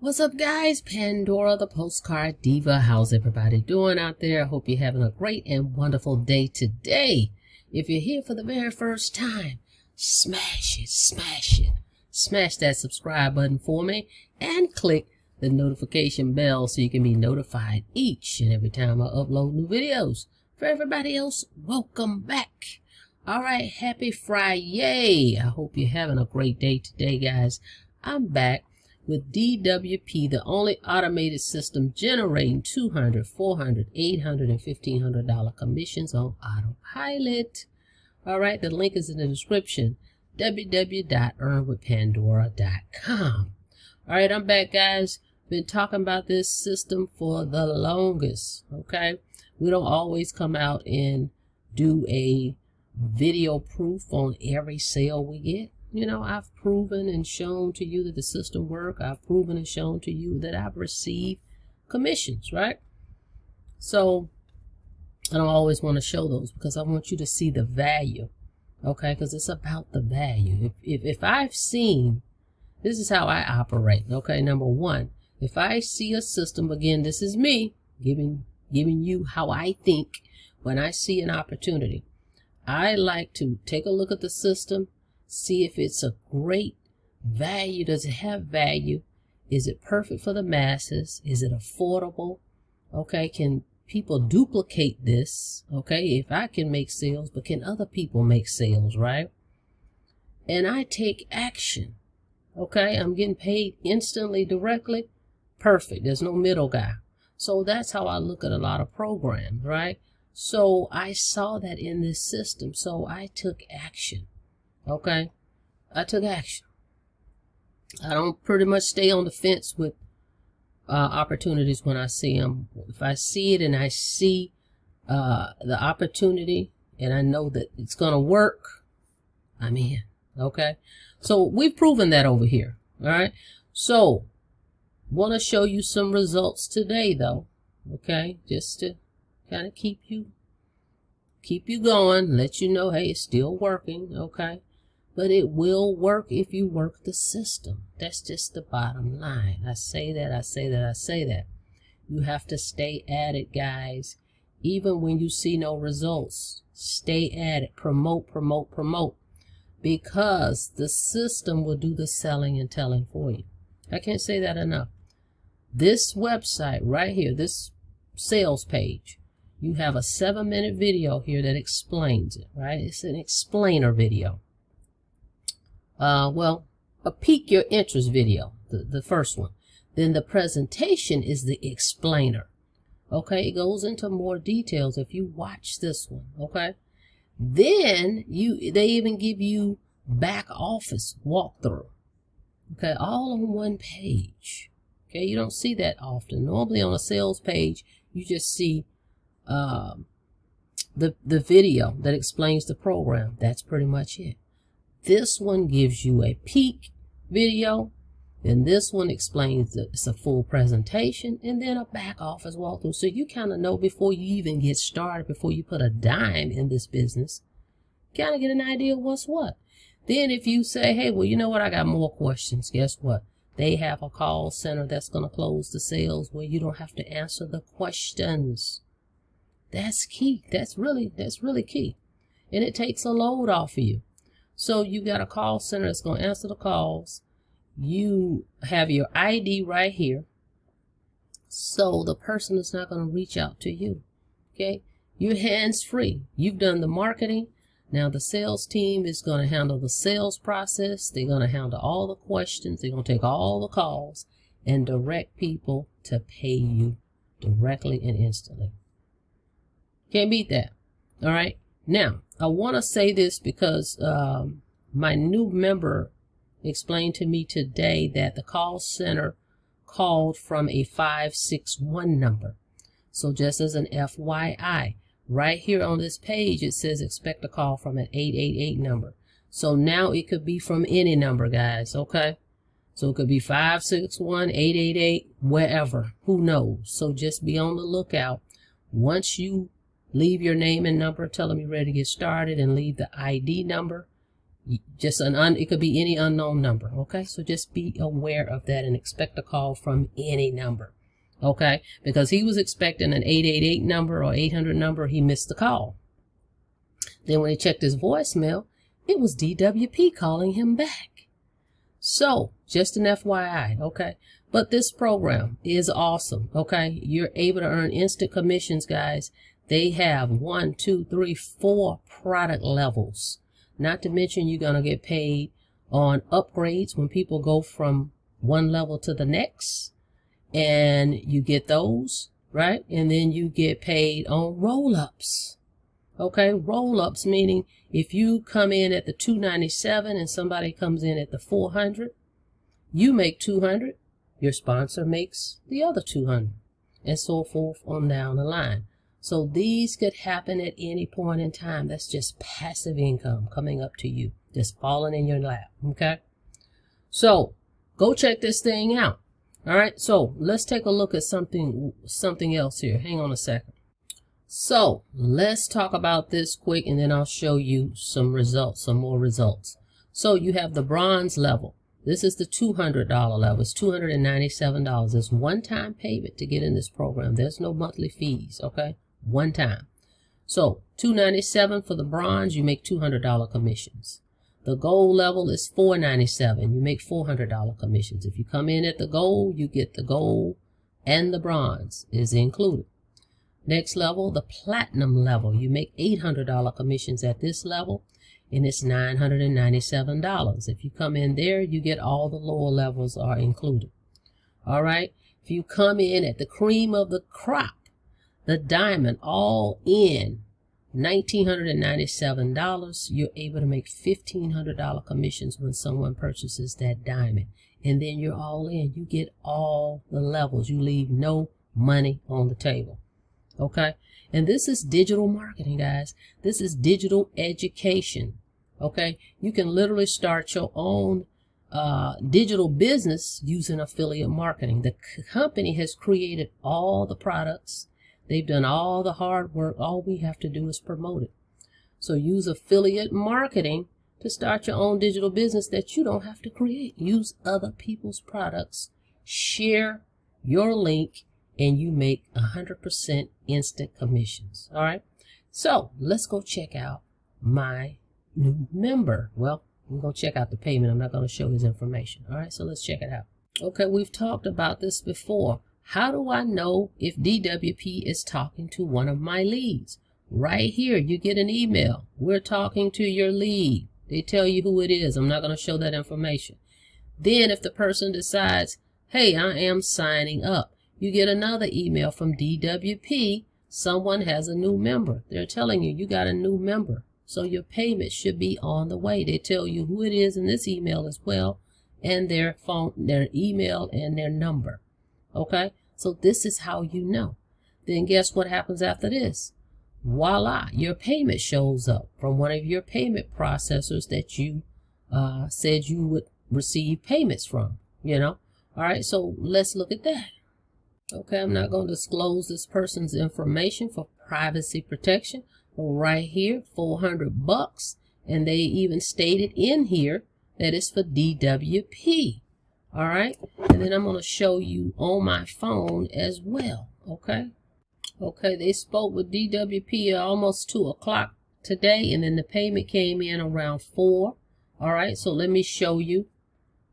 What's up, guys? Pandora, the postcard diva. How's everybody doing out there? I hope you're having a great and wonderful day today. If you're here for the very first time, smash it, smash it. Smash that subscribe button for me and click the notification bell so you can be notified each and every time I upload new videos. For everybody else, welcome back. All right, happy Friday. I hope you're having a great day today, guys. I'm back with DWP, the only automated system generating $200, $400, $800, and $1,500 commissions on autopilot. All right, the link is in the description, www.earnwithpandora.com. All right, I'm back, guys. Been talking about this system for the longest, okay? We don't always come out and do a video proof on every sale we get. You know, I've proven and shown to you that the system works. I've proven and shown to you that I've received commissions, right? So I don't always want to show those because I want you to see the value, okay? Because it's about the value. If I've seen, this is how I operate, okay? Number one, if I see a system, again, this is me giving you how I think when I see an opportunity. I like to take a look at the system, see if it's a great value. Does it have value? Is it perfect for the masses? Is it affordable? Okay, can people duplicate this? Okay, if I can make sales, but can other people make sales, right? And I take action. Okay, I'm getting paid instantly, directly. Perfect. There's no middle guy. So that's how I look at a lot of programs, right? So I saw that in this system, so I took action. Okay, I took action. I don't pretty much stay on the fence with opportunities when I see them. If I see it and I see the opportunity and I know that it's going to work, I'm in. Okay, so we've proven that over here. All right, so want to show you some results today, though. Okay, just to kind of keep you going, let you know, hey, it's still working. Okay. But it will work if you work the system. That's just the bottom line. I say that, I say that, I say that. You have to stay at it, guys. Even when you see no results, stay at it. Promote, promote, promote. Because the system will do the selling and telling for you. I can't say that enough. This website right here, this sales page, you have a 7-minute video here that explains it, right? It's an explainer video. Well, a pique your interest video, the first one. Then the presentation is the explainer. Okay, it goes into more details if you watch this one. Okay, then they even give you back office walkthrough. Okay, all on one page. Okay, you don't see that often. Normally on a sales page, you just see the video that explains the program. That's pretty much it. This one gives you a peek video, then this one explains that it's a full presentation, and then a back office walkthrough. So you kind of know before you even get started, before you put a dime in this business, kind of get an idea of what's what. Then if you say, hey, well, you know what, I got more questions, guess what? They have a call center that's going to close the sales where you don't have to answer the questions. That's key. That's really key. And it takes a load off of you. So you got a call center that's going to answer the calls. You have your ID right here. So the person is not going to reach out to you. Okay? You're hands-free. You've done the marketing. Now the sales team is going to handle the sales process. They're going to handle all the questions. They're going to take all the calls and direct people to pay you directly and instantly. Can't beat that. All right? Now, I want to say this because my new member explained to me today that the call center called from a 561 number. So just as an FYI, right here on this page, it says expect a call from an 888 number. So now it could be from any number, guys, okay? So it could be 561, 888, wherever. Who knows? So just be on the lookout. Once you leave your name and number, tell them you're ready to get started, and leave the ID number. Just it could be any unknown number. Okay, so just be aware of that and expect a call from any number. Okay, because he was expecting an 888 number or 800 number, he missed the call. Then when he checked his voicemail, it was DWP calling him back. So just an FYI, okay? But this program is awesome, okay? You're able to earn instant commissions, guys. They have 1, 2, 3, 4 product levels. Not to mention you're going to get paid on upgrades when people go from one level to the next. And you get those, right? And then you get paid on roll-ups. Okay, roll-ups meaning if you come in at the 297 and somebody comes in at the 400, you make 200, your sponsor makes the other 200, and so forth on down the line. So these could happen at any point in time. That's just passive income coming up to you, just falling in your lap, okay? So go check this thing out. All right, so let's take a look at something else here. Hang on a second. So let's talk about this quick, and then I'll show you some results, some more results. So you have the bronze level. This is the $200 level. It's $297. It's one-time payment to get in this program. There's no monthly fees, okay? One time. So $297 for the bronze, you make $200 commissions. The gold level is $497. You make $400 commissions. If you come in at the gold, you get the gold and the bronze is included. Next level, the platinum level. You make $800 commissions at this level, and it's $997. If you come in there, you get all the lower levels are included. All right. If you come in at the cream of the crop, the diamond, all in, $1,997, you're able to make $1,500 commissions when someone purchases that diamond. And then you're all in. You get all the levels. You leave no money on the table. Okay? And this is digital marketing, guys. This is digital education. Okay? You can literally start your own digital business using affiliate marketing. The company has created all the products. They've done all the hard work. All we have to do is promote it. So use affiliate marketing to start your own digital business that you don't have to create. Use other people's products. Share your link, and you make 100% instant commissions. All right. So let's go check out my new member. Well, I'm going to check out the payment. I'm not going to show his information. All right. So let's check it out. Okay. We've talked about this before. How do I know if DWP is talking to one of my leads? Right here, you get an email. We're talking to your lead. They tell you who it is. I'm not going to show that information. Then if the person decides, hey, I am signing up, you get another email from DWP. Someone has a new member. They're telling you you got a new member. So your payment should be on the way. They tell you who it is in this email as well, and their phone, their email, and their number. Okay, so this is how you know. Then guess what happens after this? Voila, your payment shows up from one of your payment processors that you said you would receive payments from, you know. All right, so let's look at that. Okay, I'm not going to disclose this person's information for privacy protection. Right here, $400, and they even stated in here that it's for DWP. All right, and then I'm going to show you on my phone as well. Okay, they spoke with DWP at almost 2 o'clock today, and then the payment came in around 4. All right, so let me show you.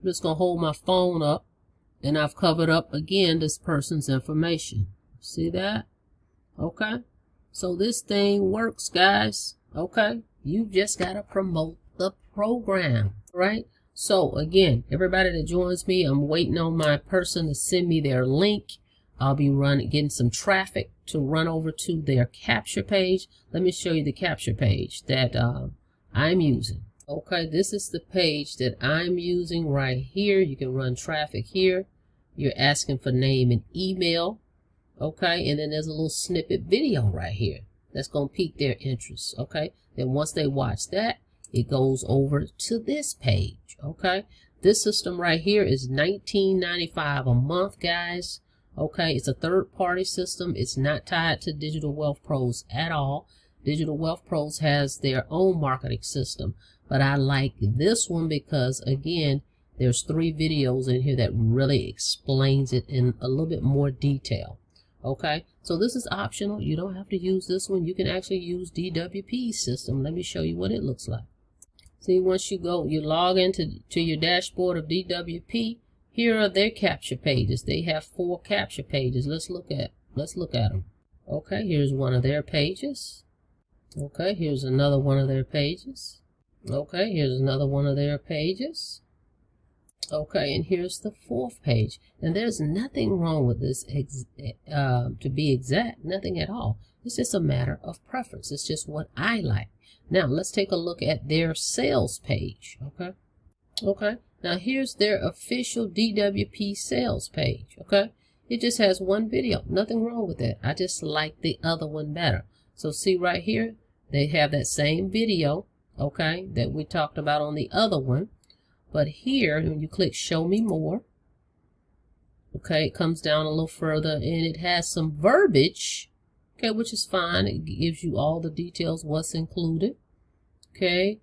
I'm just going to hold my phone up, and I've covered up again this person's information. See that? Okay, so this thing works, guys. Okay, you just got to promote the program, right? So again, everybody that joins me, I'm waiting on my person to send me their link. I'll be getting some traffic to run over to their capture page. Let me show you the capture page that I'm using. Okay, this is the page that I'm using right here. You can run traffic here. You're asking for name and email. Okay, and then there's a little snippet video right here that's going to pique their interest. Okay, then once they watch that, it goes over to this page. Okay, this system right here is $19.95 a month, guys. Okay, it's a third-party system. It's not tied to Digital Wealth Pros at all. Digital Wealth Pros has their own marketing system. but I like this one because, again, there's 3 videos in here that really explains it in a little bit more detail. Okay, so this is optional. You don't have to use this one. You can actually use DWP's system. Let me show you what it looks like. See, once you log into your dashboard of DWP, here are their capture pages. They have 4 capture pages. Let's look at them. Okay, here's one of their pages. Okay, here's another one of their pages. Okay, here's another one of their pages. Okay, and here's the 4th page. And there's nothing wrong with this, to be exact, nothing at all. It's just a matter of preference. It's just what I like. Now, let's take a look at their sales page, okay? Okay, now here's their official DWP sales page, okay? It just has 1 video. Nothing wrong with that. I just like the other one better. So see right here, they have that same video, okay, that we talked about on the other one. But here, when you click Show Me More, okay, it comes down a little further, and it has some verbiage, okay, which is fine. It gives you all the details, what's included, okay.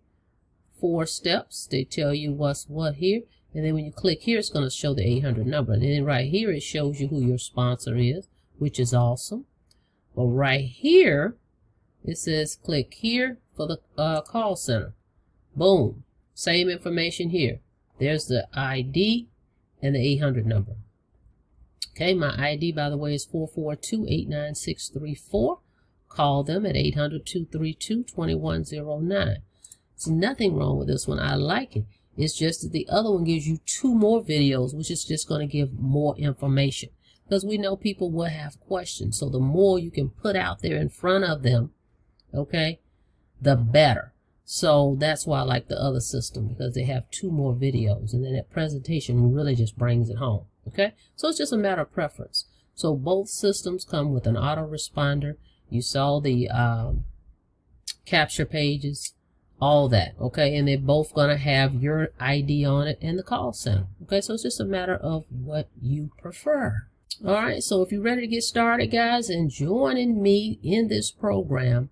4 steps. They tell you what's what here. And then when you click here, it's going to show the 800 number. And then right here, it shows you who your sponsor is, which is awesome. But right here, it says click here for the call center. Boom. Same information here. There's the ID and the 800 number. Okay, my ID, by the way, is 442-89634. Call them at 800-232-2109. There's nothing wrong with this one. I like it. It's just that the other one gives you 2 more videos, which is just going to give more information. Because we know people will have questions. So the more you can put out there in front of them, okay, the better. So that's why I like the other system, because they have 2 more videos, and then that presentation really just brings it home. Okay, so it's just a matter of preference. So both systems come with an autoresponder. You saw the capture pages, all that. Okay, and they're both going to have your ID on it and the call center. Okay, so it's just a matter of what you prefer. All right, so if you're ready to get started, guys, and joining me in this program,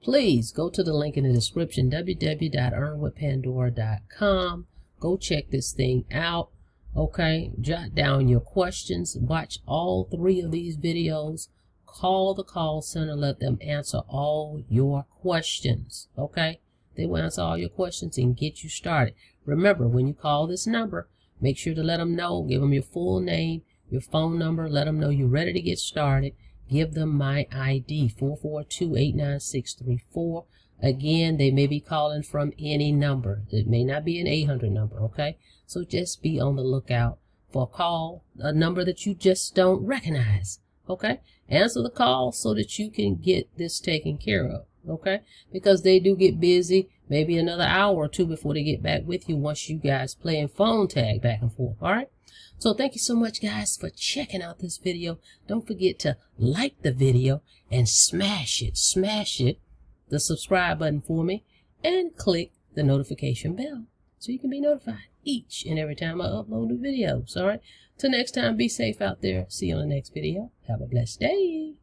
please go to the link in the description, www.earnwithpandora.com. Go check this thing out. Okay, jot down your questions. Watch all 3 of these videos. Call the call center. Let them answer all your questions. Okay, they will answer all your questions and get you started. Remember, when you call this number, make sure to let them know. Give them your full name, your phone number. Let them know you're ready to get started. Give them my ID, 442-89634. Again, they may be calling from any number. It may not be an 800 number, okay? So just be on the lookout for a call, a number that you just don't recognize, okay? Answer the call so that you can get this taken care of, okay? Because they do get busy, maybe another hour or 2 before they get back with you once you guys playing phone tag back and forth, all right? So thank you so much, guys, for checking out this video. Don't forget to like the video and smash it, the subscribe button for me, and click the notification bell so you can be notified each and every time I upload new videos. All right. Till next time, be safe out there. See you on the next video. Have a blessed day.